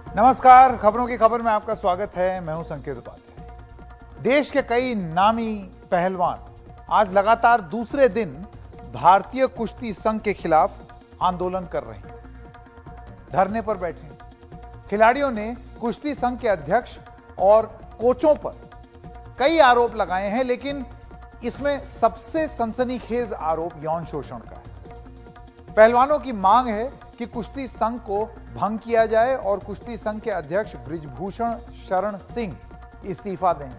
नमस्कार, खबरों की खबर में आपका स्वागत है। मैं हूं संकेत उपाध्याय। देश के कई नामी पहलवान आज लगातार दूसरे दिन भारतीय कुश्ती संघ के खिलाफ आंदोलन कर रहे हैं, धरने पर बैठे हैं। खिलाड़ियों ने कुश्ती संघ के अध्यक्ष और कोचों पर कई आरोप लगाए हैं, लेकिन इसमें सबसे सनसनीखेज आरोप यौन शोषण का है। पहलवानों की मांग है कि कुश्ती संघ को भंग किया जाए और कुश्ती संघ के अध्यक्ष बृजभूषण शरण सिंह इस्तीफा दें।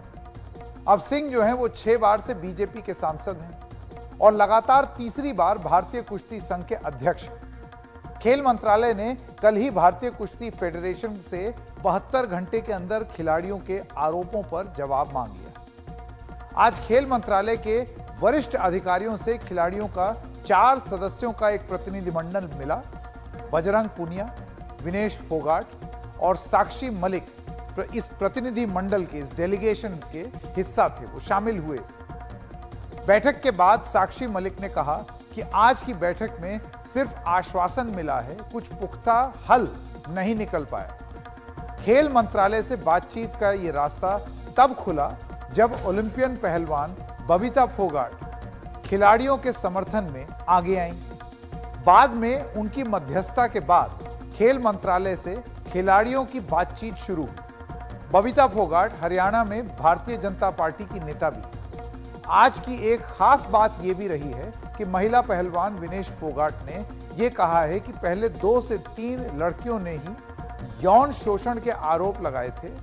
अब सिंह जो हैं वो 6 बार से बीजेपी के सांसद हैं और लगातार तीसरी बार भारतीय कुश्ती संघ के अध्यक्ष हैं। खेल मंत्रालय ने कल ही भारतीय कुश्ती फेडरेशन से 72 घंटे के अंदर खिलाड़ियों के आरोपों पर जवाब मांग लिया। आज खेल मंत्रालय के वरिष्ठ अधिकारियों से खिलाड़ियों का 4 सदस्यों का एक प्रतिनिधिमंडल मिला। बजरंग पुनिया, विनेश फोगाट और साक्षी मलिक इस प्रतिनिधि मंडल के, इस डेलीगेशन के हिस्सा थे, वो शामिल हुए। बैठक के बाद साक्षी मलिक ने कहा कि आज की बैठक में सिर्फ आश्वासन मिला है, कुछ पुख्ता हल नहीं निकल पाया। खेल मंत्रालय से बातचीत का ये रास्ता तब खुला जब ओलंपियन पहलवान बबीता फोगाट खिलाड़ियों के समर्थन में आगे आईं। बाद में उनकी मध्यस्थता के बाद खेल मंत्रालय से खिलाड़ियों की बातचीत शुरू हुई। बबीता फोगाट हरियाणा में भारतीय जनता पार्टी की नेता भी। आज की एक खास बात यह भी रही है कि महिला पहलवान विनेश फोगाट ने यह कहा है कि पहले 2 से 3 लड़कियों ने ही यौन शोषण के आरोप लगाए थे।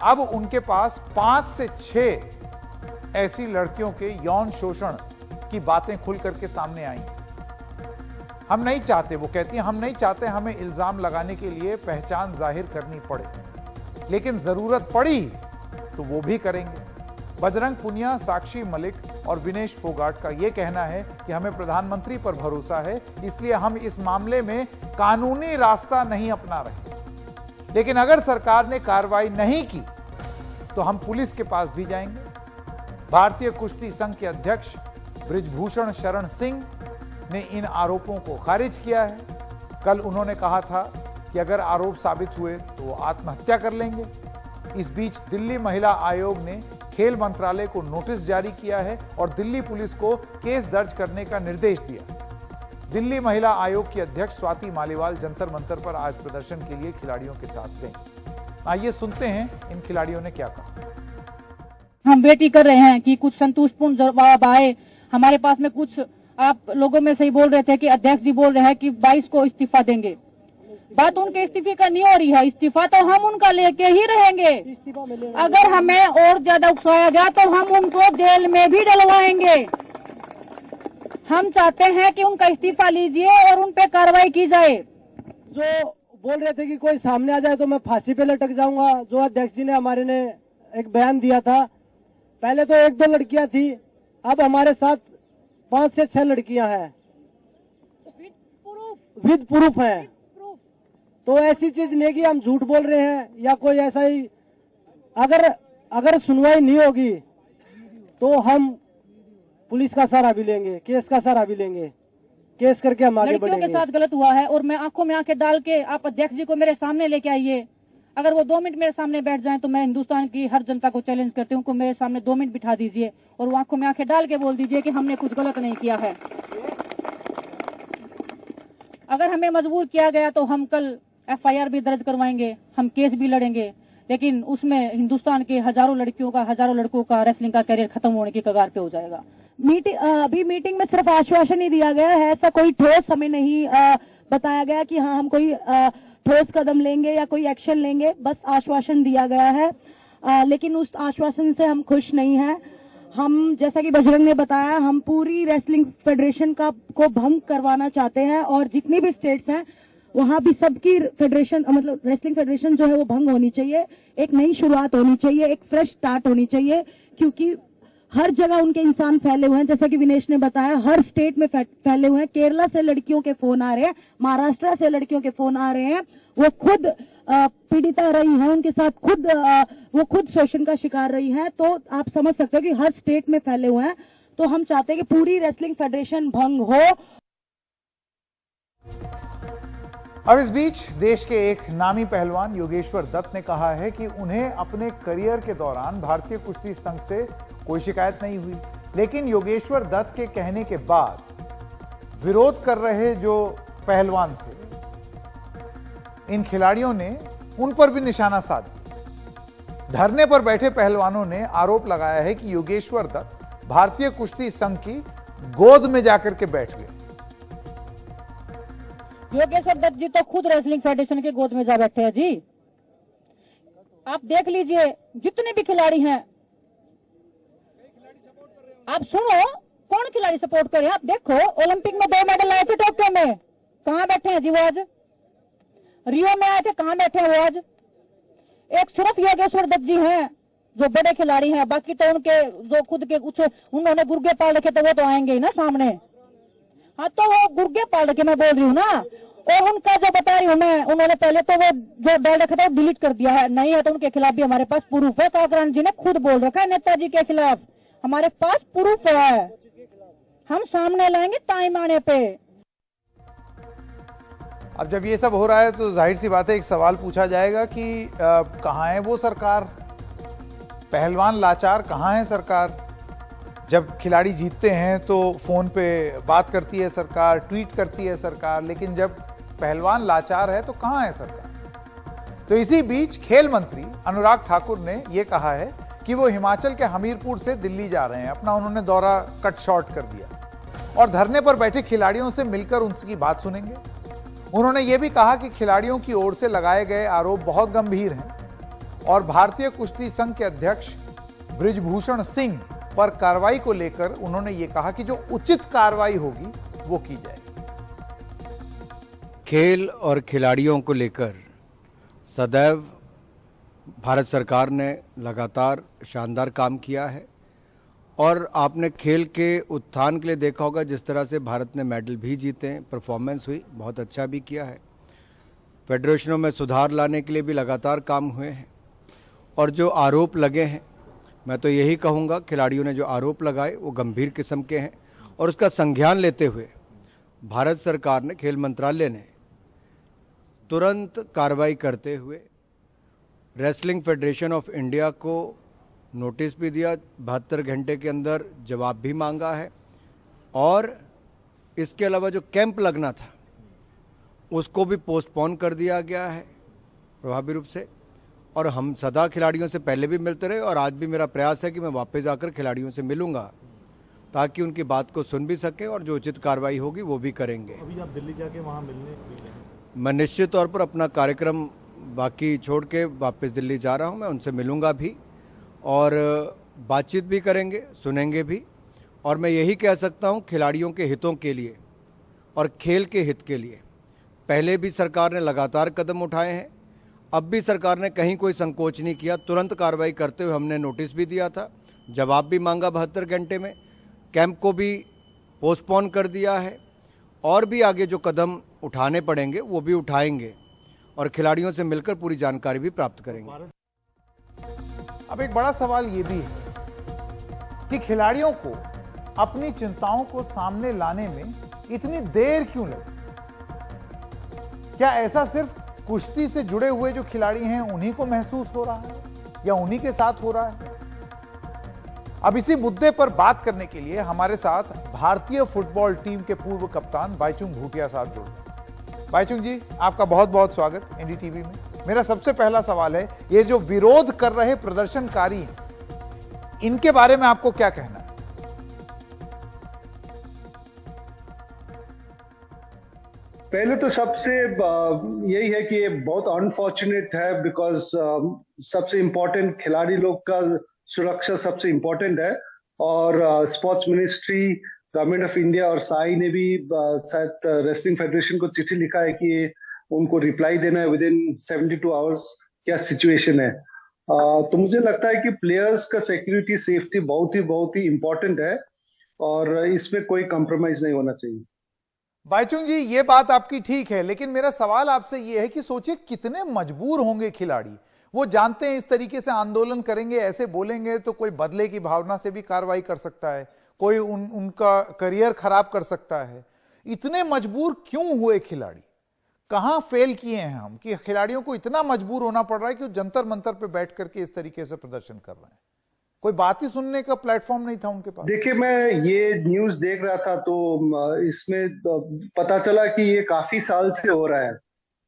अब उनके पास 5 से 6 ऐसी लड़कियों के यौन शोषण की बातें खुल करके सामने आई। हम नहीं चाहते, वो कहती हैं, हम नहीं चाहते हमें इल्जाम लगाने के लिए पहचान जाहिर करनी पड़े, लेकिन जरूरत पड़ी तो वो भी करेंगे। बजरंग पुनिया, साक्षी मलिक और विनेश फोगाट का यह कहना है कि हमें प्रधानमंत्री पर भरोसा है, इसलिए हम इस मामले में कानूनी रास्ता नहीं अपना रहे। लेकिन अगर सरकार ने कार्रवाई नहीं की तो हम पुलिस के पास भी जाएंगे। भारतीय कुश्ती संघ के अध्यक्ष बृजभूषण शरण सिंह ने इन आरोपों को खारिज किया है। कल उन्होंने कहा था कि अगर आरोप साबित हुए तो वो आत्महत्या कर लेंगे। इस बीच दिल्ली महिला आयोग ने खेल मंत्रालय को नोटिस जारी किया है और दिल्ली पुलिस को केस दर्ज करने का निर्देश दिया। दिल्ली महिला आयोग की अध्यक्ष स्वाति मालीवाल जंतर मंतर पर आज प्रदर्शन के लिए खिलाड़ियों के साथ गईं। आइए सुनते हैं इन खिलाड़ियों ने क्या कहा। हम वेट कर रहे हैं कि कुछ संतुष्टपूर्ण जवाब आए। हमारे पास में कुछ आप लोगों में से ही बोल रहे थे कि अध्यक्ष जी बोल रहे हैं कि 22 को इस्तीफा देंगे। बात उनके इस्तीफे का नहीं हो रही है। इस्तीफा तो हम उनका लेके ही रहेंगे। अगर हमें और ज्यादा उकसाया गया तो हम उनको जेल में भी डलवाएंगे। हम चाहते हैं कि उनका इस्तीफा लीजिए और उन पे कार्रवाई की जाए। जो बोल रहे थे कि कोई सामने आ जाए तो मैं फांसी पे लटक जाऊंगा, जो अध्यक्ष जी ने हमारे ने एक बयान दिया था। पहले तो 1-2 लड़कियां थी, अब हमारे साथ 5 से 6 लड़कियां हैं विद प्रूफ हैं। तो ऐसी चीज नहीं कि हम झूठ बोल रहे हैं या कोई ऐसा ही। अगर सुनवाई नहीं होगी तो हम पुलिस का सहारा भी लेंगे, केस का सहारा भी लेंगे। केस करके हम आगे बढ़ेंगे। लड़कियों के साथ गलत हुआ है और मैं आंखों में आंखें डाल के आप अध्यक्ष जी को मेरे सामने लेके आइए। अगर वो 2 मिनट मेरे सामने बैठ जाएं तो मैं हिंदुस्तान की हर जनता को चैलेंज करती हूँ कि मेरे सामने 2 मिनट बिठा दीजिए और वो आंखों में आंखें डाल के बोल दीजिए कि हमने कुछ गलत नहीं किया है। अगर हमें मजबूर किया गया तो हम कल FIR भी दर्ज करवाएंगे, हम केस भी लड़ेंगे, लेकिन उसमें हिंदुस्तान के हजारों लड़कियों का, हजारों लड़कों का रेसलिंग का करियर खत्म होने की कगार पे हो जाएगा। अभी मीटिंग में सिर्फ आश्वासन ही दिया गया है, ऐसा कोई ठोस हमें नहीं बताया गया कि हाँ हम कोई ठोस कदम लेंगे या कोई एक्शन लेंगे। बस आश्वासन दिया गया है, लेकिन उस आश्वासन से हम खुश नहीं हैं। हम, जैसा कि बजरंग ने बताया, हम पूरी रेसलिंग फेडरेशन को भंग करवाना चाहते हैं और जितनी भी स्टेट्स हैं वहां भी सबकी फेडरेशन, मतलब रेसलिंग फेडरेशन जो है वो भंग होनी चाहिए। एक नई शुरुआत होनी चाहिए, एक फ्रेश स्टार्ट होनी चाहिए, क्योंकि हर जगह उनके इंसान फैले हुए हैं। जैसा कि विनेश ने बताया, हर स्टेट में फैले हुए हैं। केरला से लड़कियों के फोन आ रहे हैं, महाराष्ट्र से लड़कियों के फोन आ रहे हैं। वो खुद पीड़िता रही हैं, उनके साथ वो खुद शोषण का शिकार रही हैं। तो आप समझ सकते हो कि हर स्टेट में फैले हुए हैं। तो हम चाहते हैं कि पूरी रेसलिंग फेडरेशन भंग हो। अब इस बीच देश के एक नामी पहलवान योगेश्वर दत्त ने कहा है कि उन्हें अपने करियर के दौरान भारतीय कुश्ती संघ से कोई शिकायत नहीं हुई, लेकिन योगेश्वर दत्त के कहने के बाद विरोध कर रहे जो पहलवान थे, इन खिलाड़ियों ने उन पर भी निशाना साधा। धरने पर बैठे पहलवानों ने आरोप लगाया है कि योगेश्वर दत्त भारतीय कुश्ती संघ की गोद में जाकर के बैठ गए। योगेश्वर दत्त जी तो खुद रेसलिंग फेडरेशन के गोद में जा बैठे हैं जी। आप देख लीजिए जितने भी खिलाड़ी हैं, आप सुनो कौन खिलाड़ी सपोर्ट करे। आप देखो ओलंपिक में 2 मेडल आए थे टोक्यो में, कहां बैठे हैं जी वो आज? रियो में आए थे, कहां बैठे हैं वो आज? एक सिर्फ योगेश्वर दत्त जी हैं जो बड़े खिलाड़ी हैं, बाकी तो उनके जो खुद के कुछ उन्होंने गुर्गे पाल रखे तो वो तो आएंगे ही ना सामने। हाँ तो वो गुर्गे पाल रखे मैं बोल रही हूँ ना। और उनका जो बता रही हूँ मैं, उन्होंने पहले तो वो जो डाल रखा था वो डिलीट कर दिया है, नहीं है तो उनके खिलाफ भी हमारे पास प्रूफ है। काकरान जी ने खुद बोल रखा है नेताजी के खिलाफ, हमारे पास प्रूफ है, हम सामने लाएंगे टाइम आने पे। अब जब ये सब हो रहा है तो जाहिर सी बात है एक सवाल पूछा जाएगा कि कहाँ है वो सरकार? पहलवान लाचार, कहाँ है सरकार? जब खिलाड़ी जीतते हैं तो फोन पे बात करती है सरकार, ट्वीट करती है सरकार, लेकिन जब पहलवान लाचार है तो कहाँ है सरकार? तो इसी बीच खेल मंत्री अनुराग ठाकुर ने यह कहा है कि वो हिमाचल के हमीरपुर से दिल्ली जा रहे हैं। अपना उन्होंने दौरा कट शॉर्ट कर दिया और धरने पर बैठे खिलाड़ियों से मिलकर उनकी बात सुनेंगे। उन्होंने ये भी कहा कि खिलाड़ियों की ओर से लगाए गए आरोप बहुत गंभीर हैं और भारतीय कुश्ती संघ के अध्यक्ष बृजभूषण सिंह पर कार्रवाई को लेकर उन्होंने ये कहा कि जो उचित कार्रवाई होगी वो की जाएगी। खेल और खिलाड़ियों को लेकर सदैव भारत सरकार ने लगातार शानदार काम किया है और आपने खेल के उत्थान के लिए देखा होगा जिस तरह से भारत ने मेडल भी जीते हैं, परफॉर्मेंस हुई, बहुत अच्छा भी किया है। फेडरेशनों में सुधार लाने के लिए भी लगातार काम हुए हैं और जो आरोप लगे हैं, मैं तो यही कहूँगा खिलाड़ियों ने जो आरोप लगाए वो गंभीर किस्म के हैं और उसका संज्ञान लेते हुए भारत सरकार ने, खेल मंत्रालय ने तुरंत कार्रवाई करते हुए रेसलिंग फेडरेशन ऑफ इंडिया को नोटिस भी दिया, 72 घंटे के अंदर जवाब भी मांगा है और इसके अलावा जो कैंप लगना था उसको भी पोस्टपोन कर दिया गया है प्रभावी रूप से। और हम सदा खिलाड़ियों से पहले भी मिलते रहे और आज भी मेरा प्रयास है कि मैं वापस आकर खिलाड़ियों से मिलूंगा ताकि उनकी बात को सुन भी सकें और जो उचित कार्रवाई होगी वो भी करेंगे। अभी आप दिल्ली जाके वहाँ मिलने? मैं निश्चित तौर पर अपना कार्यक्रम बाकी छोड़ के वापस दिल्ली जा रहा हूँ, मैं उनसे मिलूंगा भी और बातचीत भी करेंगे, सुनेंगे भी। और मैं यही कह सकता हूँ खिलाड़ियों के हितों के लिए और खेल के हित के लिए पहले भी सरकार ने लगातार कदम उठाए हैं, अब भी सरकार ने कहीं कोई संकोच नहीं किया। तुरंत कार्रवाई करते हुए हमने नोटिस भी दिया था, जवाब भी मांगा 72 घंटे में, कैंप को भी पोस्टपोन कर दिया है और भी आगे जो कदम उठाने पड़ेंगे वो भी उठाएंगे और खिलाड़ियों से मिलकर पूरी जानकारी भी प्राप्त करेंगे। अब एक बड़ा सवाल ये भी है कि खिलाड़ियों को अपनी चिंताओं को सामने लाने में इतनी देर क्यों लगी? क्या ऐसा सिर्फ कुश्ती से जुड़े हुए जो खिलाड़ी हैं उन्हीं को महसूस हो रहा है या उन्हीं के साथ हो रहा है? अब इसी मुद्दे पर बात करने के लिए हमारे साथ भारतीय फुटबॉल टीम के पूर्व कप्तान बाईचुंग भूटिया साहब जुड़ गए। बाईचुंग जी, आपका बहुत बहुत स्वागत एनडीटीवी में। मेरा सबसे पहला सवाल है, ये जो विरोध कर रहे प्रदर्शनकारी हैं, इनके बारे में आपको क्या कहना है? पहले तो सबसे यही है कि ये बहुत अनफॉर्चुनेट है बिकॉज सबसे इम्पोर्टेंट खिलाड़ी लोग का सुरक्षा सबसे इम्पोर्टेंट है और sports ministry, government of India और साई ने भी शायद रेसलिंग फेडरेशन को चिट्ठी लिखा है कि उनको रिप्लाई देना है विद इन 72 आवर्स क्या सिचुएशन है। तो मुझे लगता है कि प्लेयर्स का सिक्योरिटी, सेफ्टी बहुत ही इम्पोर्टेंट है और इसमें कोई कॉम्प्रोमाइज नहीं होना चाहिए। बाईचुंग जी, ये बात आपकी ठीक है, लेकिन मेरा सवाल आपसे ये है कि सोचिए कितने मजबूर होंगे खिलाड़ी। वो जानते हैं इस तरीके से आंदोलन करेंगे, ऐसे बोलेंगे तो कोई बदले की भावना से भी कार्रवाई कर सकता है, कोई उनका करियर खराब कर सकता है। इतने मजबूर क्यों हुए खिलाड़ी? कहां फेल किए हैं हम कि खिलाड़ियों को इतना मजबूर होना पड़ रहा है कि वो जंतर मंतर पे बैठ करके इस तरीके से प्रदर्शन कर रहे हैं? कोई बात ही सुनने का प्लेटफॉर्म नहीं था उनके पास। देखिए, मैं ये न्यूज देख रहा था तो इसमें पता चला कि ये काफी साल से हो रहा है।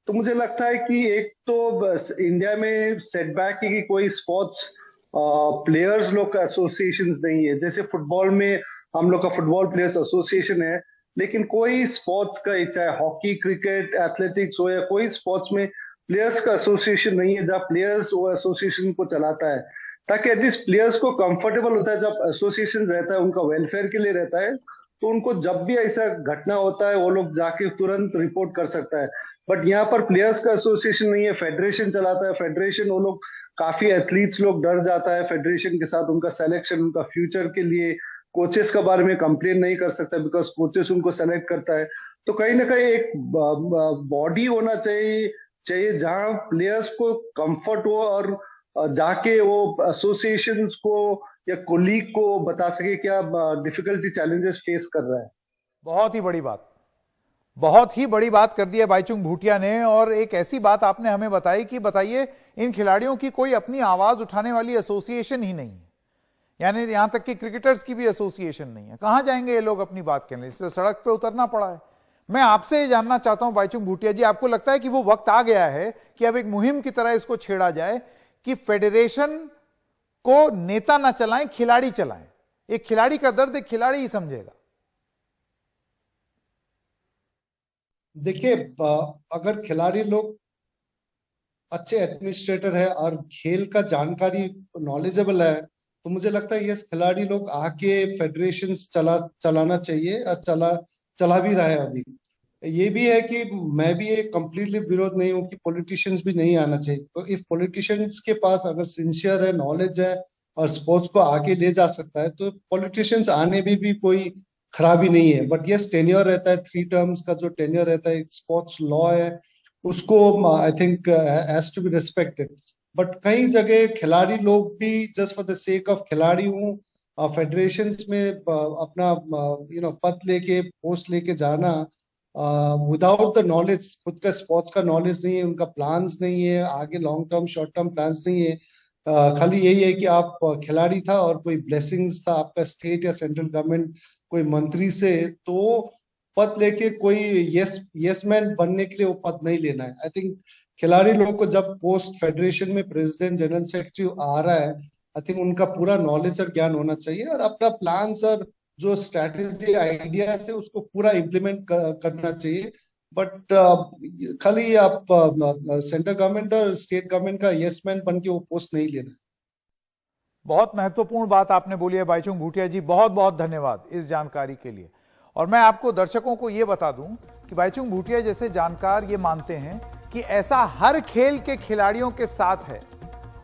तो मुझे लगता है कि एक तो इंडिया में सेटबैक है कि कोई स्पोर्ट्स प्लेयर्स लोग का एसोसिएशन नहीं है। जैसे फुटबॉल में हम लोग का फुटबॉल प्लेयर्स एसोसिएशन है, लेकिन कोई स्पोर्ट्स का, चाहे हॉकी, क्रिकेट, एथलेटिक्स हो या कोई स्पोर्ट्स में प्लेयर्स का एसोसिएशन नहीं है जहाँ प्लेयर्स वो एसोसिएशन को चलाता है, ताकि एटलीस्ट प्लेयर्स को कंफर्टेबल होता है। जब एसोसिएशन रहता है उनका वेलफेयर के लिए रहता है, तो उनको जब भी ऐसा घटना होता है वो लोग जाके तुरंत रिपोर्ट कर सकता है। बट यहाँ पर प्लेयर्स का एसोसिएशन नहीं है, फेडरेशन चलाता है। फेडरेशन, वो लोग काफी एथलीट्स लोग डर जाता है फेडरेशन के साथ। उनका सिलेक्शन, उनका फ्यूचर के लिए कोचेस के बारे में कंप्लेन नहीं कर सकता बिकॉज कोचेस उनको सेलेक्ट करता है। तो कहीं ना कहीं एक बॉडी होना चाहिए जहां प्लेयर्स को कंफर्ट हो और जाके वो एसोसिएशंस को या कोलीग को बता सके क्या डिफिकल्टी, चैलेंजेस फेस कर रहा है। बहुत ही बड़ी बात, बहुत ही बड़ी बात कर दी है बाईचुंग भूटिया ने। और एक ऐसी बात आपने हमें बताई कि बताइए, इन खिलाड़ियों की कोई अपनी आवाज उठाने वाली एसोसिएशन ही नहीं है, यानी यहां तक कि क्रिकेटर्स की भी एसोसिएशन नहीं है। कहां जाएंगे ये लोग अपनी बात कहने? इसलिए सड़क पे उतरना पड़ा है। मैं आपसे ये जानना चाहता हूं बाईचुंग भूटिया जी, आपको लगता है कि वो वक्त आ गया है कि अब एक मुहिम की तरह इसको छेड़ा जाए कि फेडरेशन को नेता ना चलाएं, खिलाड़ी चलाएं? एक खिलाड़ी का दर्द एक खिलाड़ी ही समझेगा। देखिए, अगर खिलाड़ी लोग अच्छे एडमिनिस्ट्रेटर है और खेल का जानकारी नॉलेजेबल है, तो मुझे लगता है ये खिलाड़ी लोग आके फेडरेशन चलाना चाहिए और चला भी रहा है अभी। ये भी है कि मैं भी एक कंप्लीटली विरोध नहीं हूँ कि पॉलिटिशियंस भी नहीं आना चाहिए। तो इफ पॉलिटिशियंस के पास अगर सिंसियर है, नॉलेज है और स्पोर्ट्स को आगे ले जा सकता है, तो पॉलिटिशियंस आने में भी कोई खराबी नहीं है। बट यस, टेन्योर रहता है, 3 टर्म्स का जो टेन्योर रहता है, स्पोर्ट्स लॉ है, उसको I think has to be respected. But कई जगह खिलाड़ी लोग भी just for the sake of खिलाड़ी हूँ फेडरेशंस में अपना पद लेके, पोस्ट लेके जाना विदाउट द नॉलेज, खुद का स्पोर्ट्स का नॉलेज नहीं है, उनका प्लान्स नहीं है, आगे long term short term plans नहीं है। खाली यही है कि आप खिलाड़ी था और कोई ब्लेसिंग्स था आपका स्टेट या सेंट्रल गवर्नमेंट कोई मंत्री से, तो पद लेके कोई यस मैन बनने के लिए वो पद नहीं लेना है। आई थिंक खिलाड़ी लोगों को जब पोस्ट फेडरेशन में प्रेसिडेंट, जनरल सेक्रेटरी आ रहा है, आई थिंक उनका पूरा नॉलेज और ज्ञान होना चाहिए और अपना प्लान्स और जो स्ट्रैटेजी आइडिया है उसको पूरा इम्प्लीमेंट करना चाहिए। बट खाली आप सेंट्रल गवर्नमेंट और स्टेट गवर्नमेंट का यस मैन बन के वो पोस्ट नहीं लेना है। बहुत महत्वपूर्ण बात आपने बोली है बाईचुंग भूटिया जी, बहुत बहुत धन्यवाद इस जानकारी के लिए। और मैं आपको, दर्शकों को यह बता दूं कि बाईचुंग भूटिया जैसे जानकार ये मानते हैं कि ऐसा हर खेल के खिलाड़ियों के साथ है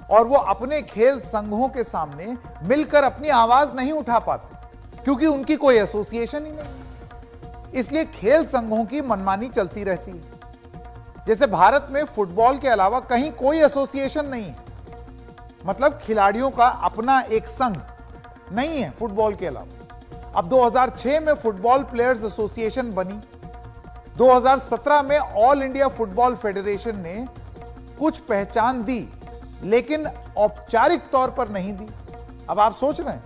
और वो अपने खेल संघों के सामने मिलकर अपनी आवाज नहीं उठा पाते क्योंकि उनकी कोई एसोसिएशन ही नहीं। इसलिए खेल संघों की मनमानी चलती रहती है। जैसे भारत में फुटबॉल के अलावा कहीं कोई एसोसिएशन नहीं है, मतलब खिलाड़ियों का अपना एक संघ नहीं है फुटबॉल के अलावा। अब 2006 में फुटबॉल प्लेयर्स एसोसिएशन बनी, 2017 में ऑल इंडिया फुटबॉल फेडरेशन ने कुछ पहचान दी लेकिन औपचारिक तौर पर नहीं दी। अब आप सोच रहे हैं,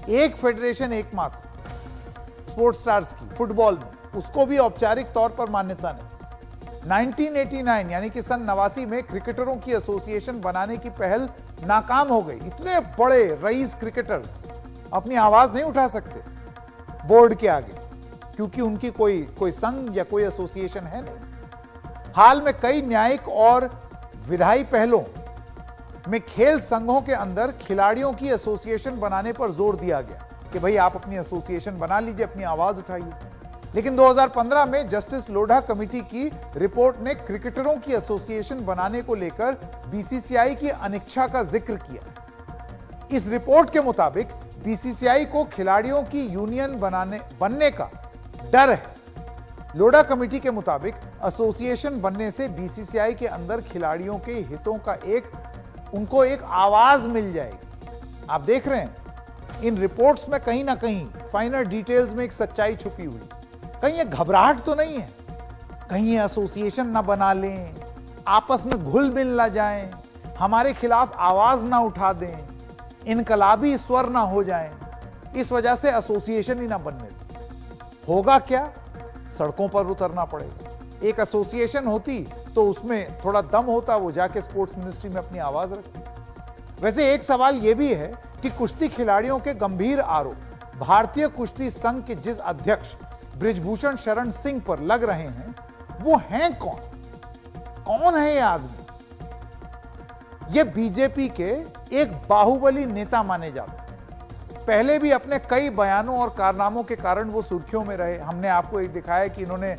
एक फेडरेशन एकमात्र स्पोर्ट्स स्टार्स की फुटबॉल में, उसको भी औपचारिक तौर पर मान्यता नहीं। 1989 यानी कि सन 89 में क्रिकेटरों की एसोसिएशन बनाने की पहल नाकाम हो गई। इतने बड़े रईस क्रिकेटर्स अपनी आवाज नहीं उठा सकते बोर्ड के आगे क्योंकि उनकी कोई संघ या कोई एसोसिएशन है नहीं। हाल में कई न्यायिक और विधायी पहलों में खेल संघों के अंदर खिलाड़ियों की एसोसिएशन बनाने पर जोर दिया गया कि भाई आप अपनी एसोसिएशन बना लीजिए, अपनी आवाज उठाइए। लेकिन 2015 में जस्टिस लोढ़ा कमेटी की रिपोर्ट ने क्रिकेटरों की एसोसिएशन बनाने को लेकर बीसीसीआई की अनिच्छा का जिक्र किया। इस रिपोर्ट के मुताबिक बीसीसीआई को खिलाड़ियों की यूनियन बनने का डर है। लोढ़ा कमेटी के मुताबिक एसोसिएशन बनने से बीसीसीआई के अंदर खिलाड़ियों के हितों का उनको एक आवाज मिल जाएगी। आप देख रहे हैं इन रिपोर्ट्स में कहीं ना कहीं फाइनल डिटेल्स में एक सच्चाई छुपी हुई। कहीं ये घबराहट तो नहीं है कहीं ये एसोसिएशन ना बना लें, आपस में घुल मिल ना जाएं, हमारे खिलाफ आवाज ना उठा दें, इनकलाबी स्वर ना हो जाएं, इस वजह से एसोसिएशन ही ना बनने दें। होगा क्या? सड़कों पर उतरना पड़ेगा। एक एसोसिएशन होती तो उसमें थोड़ा दम होता, वो जाके स्पोर्ट्स मिनिस्ट्री में अपनी आवाज रखती। वैसे एक सवाल यह भी है कि कुश्ती खिलाड़ियों के गंभीर आरोप भारतीय कुश्ती संघ के जिस अध्यक्ष बृजभूषण शरण सिंह पर लग रहे हैं, वो हैं कौन? कौन है ये आदमी? ये बीजेपी के एक बाहुबली नेता माने जाते हैं। पहले भी अपने कई बयानों और कारनामों के कारण वो सुर्खियों में रहे। हमने आपको एक दिखाया कि इन्होंने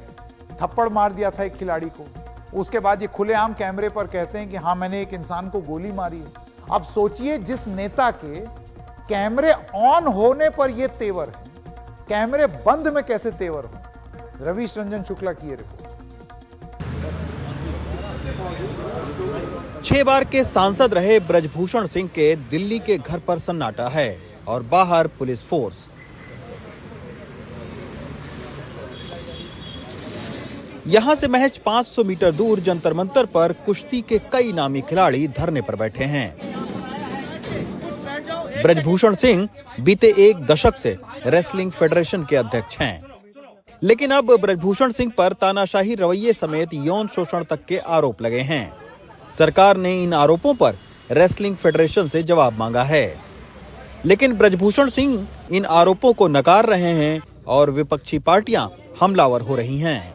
थप्पड़ मार दिया था एक खिलाड़ी को, उसके बाद ये खुलेआम कैमरे पर कहते हैं कि हाँ, मैंने एक इंसान को गोली मारी है। अब सोचिए, जिस नेता के कैमरे ऑन होने पर ये तेवर है, कैमरे बंद में कैसे तेवर हो? रवीश रंजन शुक्ला की ये रिपोर्ट। 6 बार के सांसद रहे बृजभूषण सिंह के दिल्ली के घर पर सन्नाटा है और बाहर पुलिस फोर्स। यहां से महज 500 मीटर दूर जंतर मंतर पर कुश्ती के कई नामी खिलाड़ी धरने पर बैठे हैं। बृजभूषण सिंह बीते 1 दशक से रेसलिंग फेडरेशन के अध्यक्ष हैं, लेकिन अब बृजभूषण सिंह पर तानाशाही रवैये समेत यौन शोषण तक के आरोप लगे हैं। सरकार ने इन आरोपों पर रेसलिंग फेडरेशन से जवाब मांगा है, लेकिन बृजभूषण सिंह इन आरोपों को नकार रहे हैं और विपक्षी पार्टियां हमलावर हो रही हैं।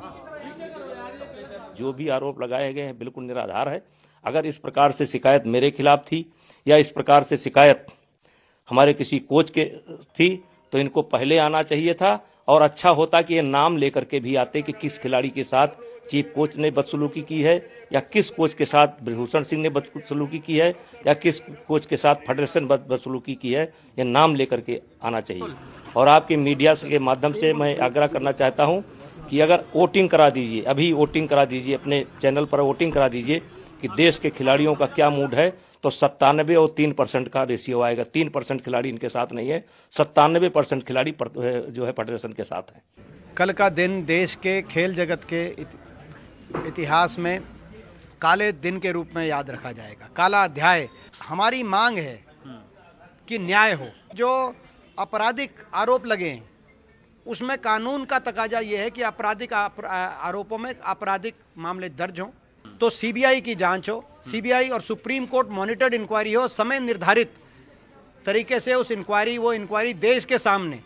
जो भी आरोप लगाए गए हैं बिल्कुल निराधार है। अगर इस प्रकार से शिकायत मेरे खिलाफ थी या इस प्रकार से शिकायत हमारे किसी कोच के थी तो इनको पहले आना चाहिए था, और अच्छा होता कि ये नाम लेकर के भी आते कि किस खिलाड़ी के साथ चीफ कोच ने बदसलूकी की है, या किस कोच के साथ बृजभूषण सिंह ने बदसलूकी की है, या किस कोच के साथ फेडरेशन बदसलूकी की है। ये नाम लेकर के आना चाहिए। और आपके मीडिया के माध्यम से मैं आग्रह करना चाहता हूं कि अगर वोटिंग करा दीजिए, अभी वोटिंग करा दीजिए, अपने चैनल पर वोटिंग करा दीजिए कि देश के खिलाड़ियों का क्या मूड है, तो 97 और 3% का रेशियो आएगा। 3% खिलाड़ी इनके साथ नहीं है, 97% खिलाड़ी जो है फेडरेशन के साथ है। कल का दिन देश के खेल जगत के इतिहास में काले दिन के रूप में याद रखा जाएगा, काला अध्याय। हमारी मांग है कि न्याय हो। जो आपराधिक आरोप लगे उसमें कानून का तकाजा यह है कि आपराधिक आरोपों में आपराधिक मामले दर्ज हों तो सीबीआई की जांच हो, सीबीआई और सुप्रीम कोर्ट मॉनिटर्ड इंक्वायरी हो, समय निर्धारित तरीके से उस वो इंक्वायरी देश के सामने,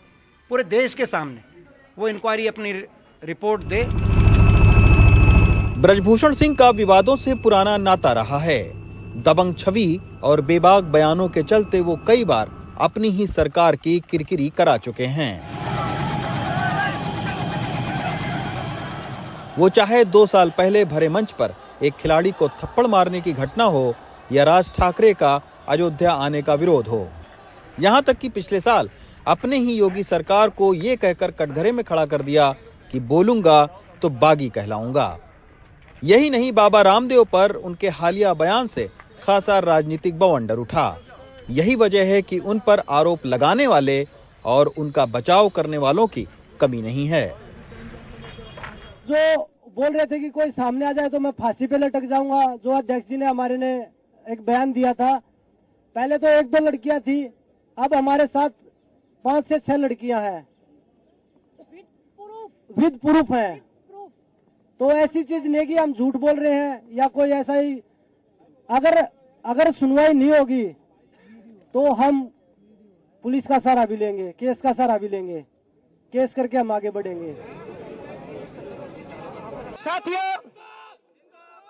पूरे देश के सामने वो इंक्वायरी अपनी रिपोर्ट दे। बृजभूषण सिंह का विवादों से पुराना नाता रहा है। दबंग छवि और बेबाक बयानों के चलते वो कई बार अपनी ही सरकार की किरकिरी करा चुके हैं। वो चाहे 2 साल पहले भरे मंच पर एक खिलाड़ी को थप्पड़ मारने की घटना हो या राज ठाकरे का अयोध्या आने का विरोध हो, यहां तक कि पिछले साल अपने ही योगी सरकार को ये कहकर कटघरे में खड़ा कर दिया कि बोलूंगा तो बागी कहलाऊंगा। यही नहीं, बाबा रामदेव पर उनके हालिया बयान से खासा राजनीतिक बवंडर उठा। यही वजह है कि उन पर आरोप लगाने वाले और उनका बचाव करने वालों की कमी नहीं है। जो बोल रहे थे कि कोई सामने आ जाए तो मैं फांसी पे लटक जाऊंगा, जो अध्यक्ष जी ने हमारे ने एक बयान दिया था। पहले तो 1-2 लड़कियां थी, अब हमारे साथ 5 से 6 लड़कियां हैं, विद प्रूफ है। तो ऐसी चीज नहीं कि हम झूठ बोल रहे हैं या कोई ऐसा ही। अगर सुनवाई नहीं होगी तो हम पुलिस का सहारा भी लेंगे, केस का सहारा भी लेंगे, केस करके हम आगे बढ़ेंगे। साथियों,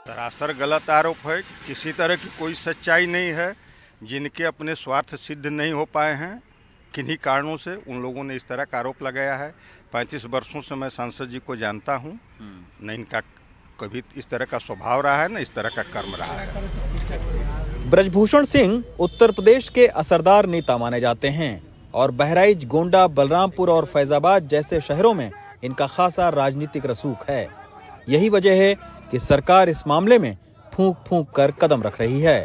सरासर गलत आरोप है। किसी तरह की कोई सच्चाई नहीं है। जिनके अपने स्वार्थ सिद्ध नहीं हो पाए हैं किन्हीं कारणों से, उन लोगों ने इस तरह का आरोप लगाया है। 35 वर्षों से मैं सांसद जी को जानता हूं, न इनका कभी इस तरह का स्वभाव रहा है, न इस तरह का कर्म रहा है। बृजभूषण सिंह उत्तर प्रदेश के असरदार नेता माने जाते हैं और बहराइच, गोंडा, बलरामपुर और फैजाबाद जैसे शहरों में इनका खासा राजनीतिक रसूख है। यही वजह है कि सरकार इस मामले में फूंक फूंक कर कदम रख रही है।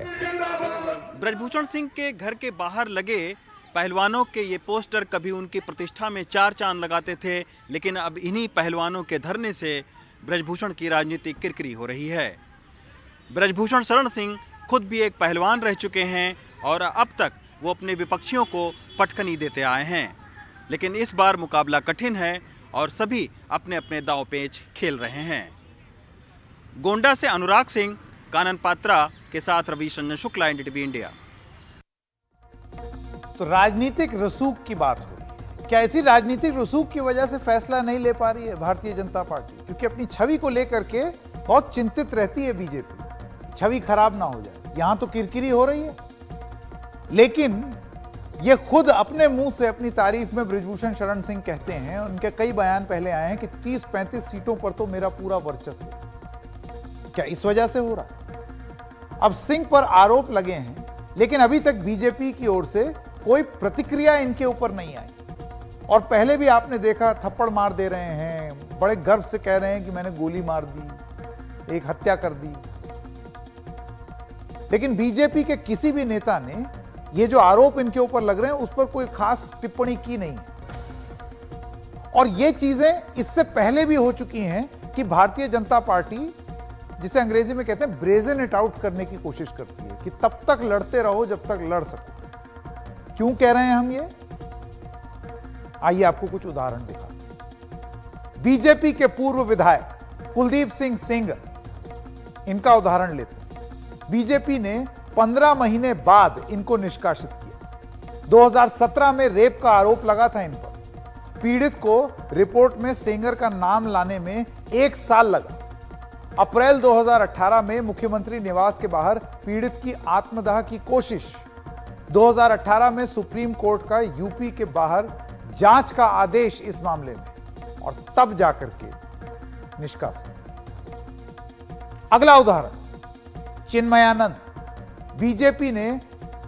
बृजभूषण सिंह के घर के बाहर लगे पहलवानों के ये पोस्टर कभी उनकी प्रतिष्ठा में 4 चांद लगाते थे, लेकिन अब इन्हीं पहलवानों के धरने से ब्रजभूषण की राजनीतिक किरकिरी हो रही है। ब्रजभूषण शरण सिंह खुद भी एक पहलवान रह चुके हैं और अब तक वो अपने विपक्षियों को पटखनी देते आए हैं, लेकिन इस बार मुकाबला कठिन है और सभी अपने अपने दांव पेच खेल रहे हैं। गोंडा से अनुराग सिंह, कानन पात्रा के साथ रवीश रंजन शुक्ला, एनडीटीवी इंडिया। तो राजनीतिक रसूख की बात हो रही है। क्या ऐसी राजनीतिक रसूख की वजह से फैसला नहीं ले पा रही है भारतीय जनता पार्टी? क्योंकि अपनी छवि को लेकर के बहुत चिंतित रहती है बीजेपी, छवि खराब ना हो जाए। यहां तो किरकिरी हो रही है, लेकिन ये खुद अपने मुंह से अपनी तारीफ में ब्रजभूषण शरण सिंह कहते हैं, उनके कई बयान पहले आए हैं कि 30-35 सीटों पर तो मेरा पूरा वर्चस्व है। क्या इस वजह से हो रहा है? अब सिंह पर आरोप लगे हैं, लेकिन अभी तक बीजेपी की ओर से कोई प्रतिक्रिया इनके ऊपर नहीं आई। और पहले भी आपने देखा, थप्पड़ मार दे रहे हैं, बड़े गर्व से कह रहे हैं कि मैंने गोली मार दी, एक हत्या कर दी। लेकिन बीजेपी के किसी भी नेता ने ये जो आरोप इनके ऊपर लग रहे हैं उस पर कोई खास टिप्पणी की नहीं। और ये चीजें इससे पहले भी हो चुकी हैं कि भारतीय जनता पार्टी, जिसे अंग्रेजी में कहते हैं ब्रेजन इट आउट करने की कोशिश करती है कि तब तक लड़ते रहो जब तक लड़ सको। क्यों कह रहे हैं हम ये? आइए आपको कुछ उदाहरण दिखाते हैं। बीजेपी के पूर्व विधायक कुलदीप सिंह सेंगर, इनका उदाहरण लेते हैं। बीजेपी ने 15 महीने बाद इनको निष्कासित किया। 2017 में रेप का आरोप लगा था इन पर। पीड़ित को रिपोर्ट में सेंगर का नाम लाने में 1 साल लगा। अप्रैल 2018 में मुख्यमंत्री निवास के बाहर पीड़ित की आत्मदाह की कोशिश। 2018 में सुप्रीम कोर्ट का यूपी के बाहर जांच का आदेश इस मामले में, और तब जाकर के निष्कासित। अगला उदाहरण चिन्मयानंद। बीजेपी ने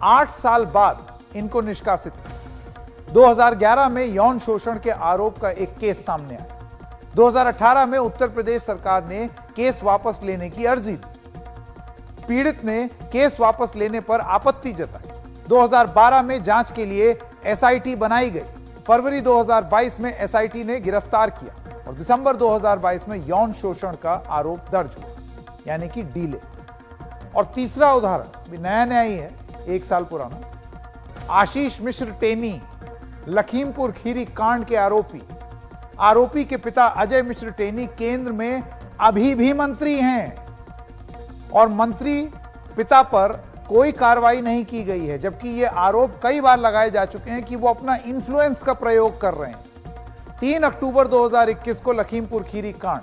8 साल बाद इनको निष्कासित किया। 2011 में यौन शोषण के आरोप का एक केस सामने आया। 2018 में उत्तर प्रदेश सरकार ने केस वापस लेने की अर्जी दी। पीड़ित ने केस वापस लेने पर आपत्ति जताई। 2012 में जांच के लिए एसआईटी बनाई गई। फरवरी 2022 में एसआईटी ने गिरफ्तार किया और दिसंबर 2022 में यौन शोषण का आरोप दर्ज हुआ, यानी कि डीले। और तीसरा उदाहरण भी नया नया ही है, 1 साल पुराना। आशीष मिश्र टेनी, लखीमपुर खीरी कांड के आरोपी के पिता अजय मिश्र टेनी केंद्र में अभी भी मंत्री हैं और मंत्री पिता पर कोई कार्रवाई नहीं की गई है, जबकि ये आरोप कई बार लगाए जा चुके हैं कि वो अपना इन्फ्लुएंस का प्रयोग कर रहे हैं। 3 अक्टूबर 2021 को लखीमपुर खीरी कांड,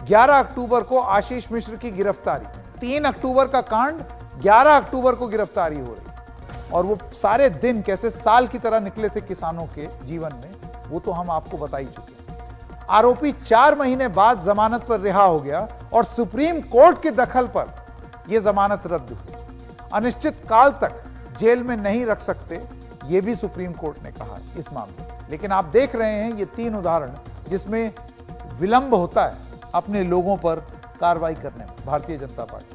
11 अक्टूबर को आशीष मिश्र की गिरफ्तारी। 3 अक्टूबर का कांड, 11 अक्टूबर को गिरफ्तारी हो रही। और वो सारे दिन कैसे साल की तरह निकले थे किसानों के जीवन में, वो तो हम आपको बता ही चुके हैं। आरोपी 4 महीने बाद जमानत पर रिहा हो गया और सुप्रीम कोर्ट के दखल पर यह जमानत रद्द हुई। अनिश्चित काल तक जेल में नहीं रख सकते, यह भी सुप्रीम कोर्ट ने कहा इस मामले में। लेकिन आप देख रहे हैं ये 3 उदाहरण जिसमें विलंब होता है अपने लोगों पर कार्रवाई करने में भारतीय जनता पार्टी।